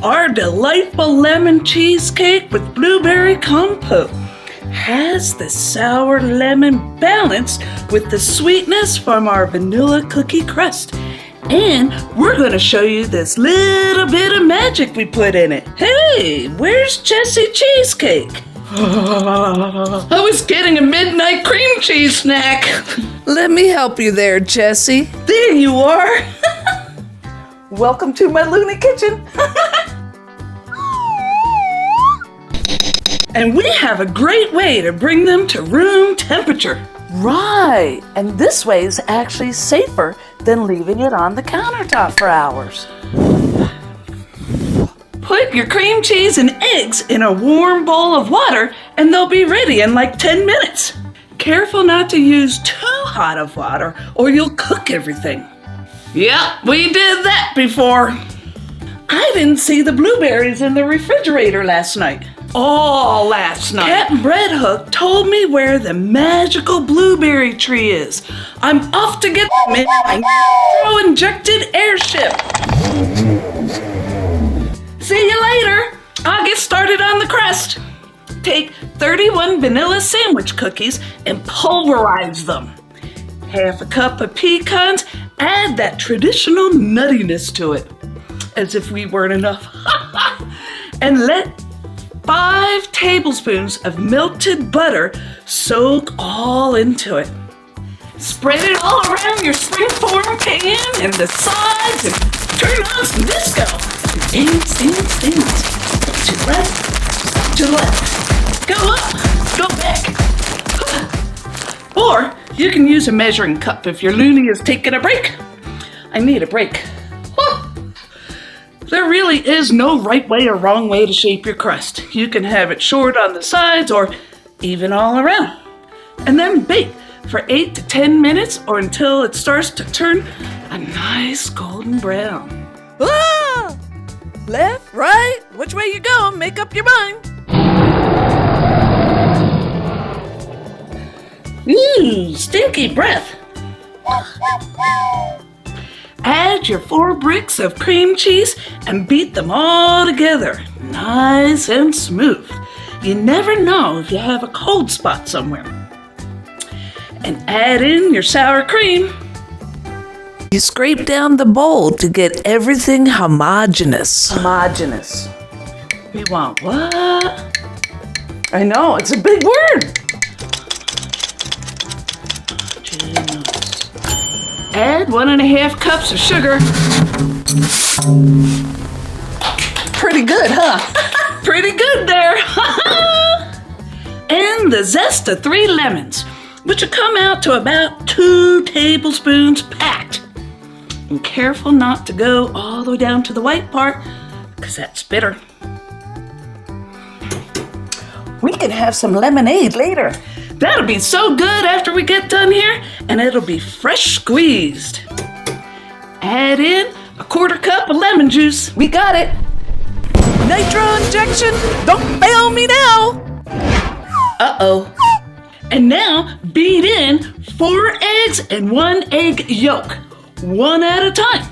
Our delightful lemon cheesecake with blueberry compote has the sour lemon balanced with the sweetness from our vanilla cookie crust. And we're going to show you this little bit of magic we put in it. Hey, where's Jessie Cheesecake? I was getting a midnight cream cheese snack. Let me help you there, Jessie. There you are. Welcome to my loony kitchen. And we have a great way to bring them to room temperature. Right, and this way is actually safer than leaving it on the countertop for hours. Put your cream cheese and eggs in a warm bowl of water and they'll be ready in like 10 minutes. Careful not to use too hot of water or you'll cook everything. Yep, we did that before. I didn't see the blueberries in the refrigerator last night. All last night. Captain Bread Hook told me where the magical blueberry tree is. I'm off to get them in my nitro-injected airship. See you later. I'll get started on the crust. Take 31 vanilla sandwich cookies and pulverize them. Half a cup of pecans, add that traditional nuttiness to it. As if we weren't enough. And let 5 tablespoons of melted butter soak all into it. Spread it all around your springform pan and the sides and turn on some disco. Dance. To the left, to the left. Go up, go back. Or you can use a measuring cup if your loony is taking a break. I need a break. There really is no right way or wrong way to shape your crust. You can have it short on the sides or even all around. And then bake for 8 to 10 minutes or until it starts to turn a nice golden brown. Ah! Left, right, which way you go, make up your mind. Ooh, stinky breath. Add your 4 bricks of cream cheese and beat them all together, nice and smooth. You never know if you have a cold spot somewhere. And add in your sour cream. You scrape down the bowl to get everything homogeneous. Homogeneous. We want what? I know, it's a big word. Add 1.5 cups of sugar. Pretty good, huh? Pretty good there. And the zest of 3 lemons, which will come out to about 2 tablespoons packed. And careful not to go all the way down to the white part, because that's bitter. We can have some lemonade later. That'll be so good after we get done here, and it'll be fresh squeezed. Add in a 1/4 cup of lemon juice. We got it. Nitro injection, don't fail me now. Uh-oh. And now beat in 4 eggs and 1 egg yolk, one at a time.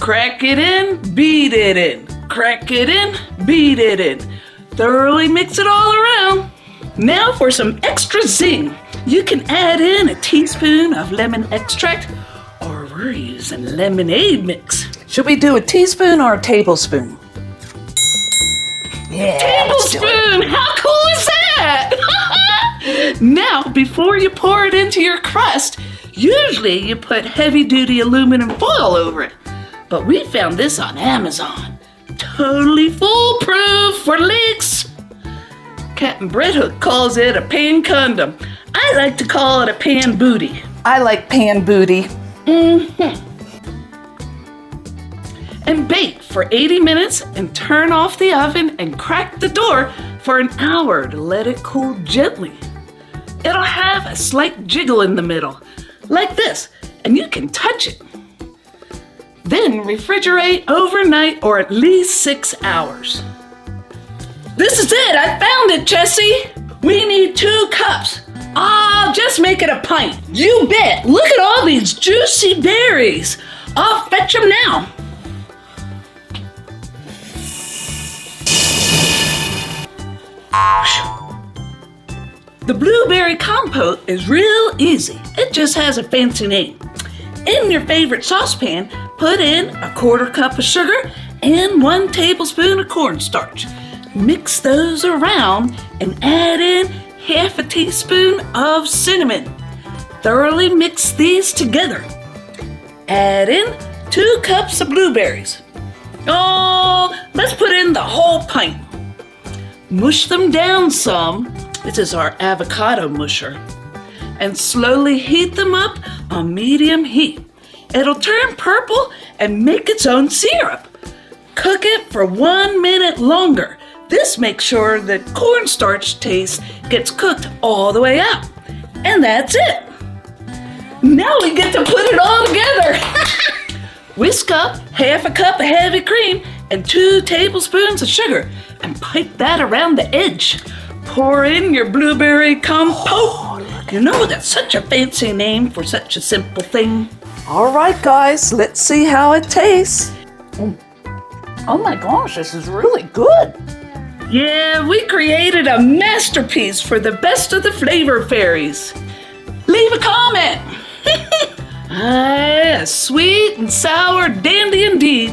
Crack it in, beat it in. Crack it in, beat it in. Thoroughly mix it all around. Now for some extra zing. You can add in a teaspoon of lemon extract, or we're using lemonade mix. Should we do a teaspoon or a tablespoon? Yeah, tablespoon! How cool is that? Now, before you pour it into your crust, usually you put heavy-duty aluminum foil over it. But we found this on Amazon. Totally foolproof for leaks. Captain Bread Hook calls it a pan condom. I like to call it a pan booty. I like pan booty. And bake for 80 minutes and turn off the oven and crack the door for an hour to let it cool gently. It'll have a slight jiggle in the middle, like this, and you can touch it. Then refrigerate overnight or at least 6 hours. This is it, I found it, Jessie. We need 2 cups. I'll just make it a pint. You bet. Look at all these juicy berries. I'll fetch them now. The blueberry compote is real easy. It just has a fancy name. In your favorite saucepan, put in a 1/4 cup of sugar and 1 tablespoon of cornstarch. Mix those around and add in 1/2 teaspoon of cinnamon. Thoroughly mix these together. Add in 2 cups of blueberries. Oh, let's put in the whole pint. Mush them down some. This is our avocado musher. And slowly heat them up on medium heat. It'll turn purple and make its own syrup. Cook it for 1 minute longer. This makes sure the cornstarch taste gets cooked all the way out. And that's it. Now we get to put it all together. Whisk up 1/2 cup of heavy cream and 2 tablespoons of sugar and pipe that around the edge. Pour in your blueberry compote. You know, that's such a fancy name for such a simple thing. All right, guys, let's see how it tastes. Oh my gosh, this is really good. Yeah, we created a masterpiece for the best of the flavor fairies. Leave a comment. A sweet and sour dandy indeed.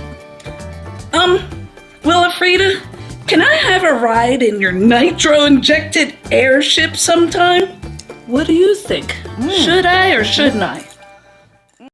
Wilfreda, can I have a ride in your nitro-injected airship sometime? What do you think? Should I or shouldn't I?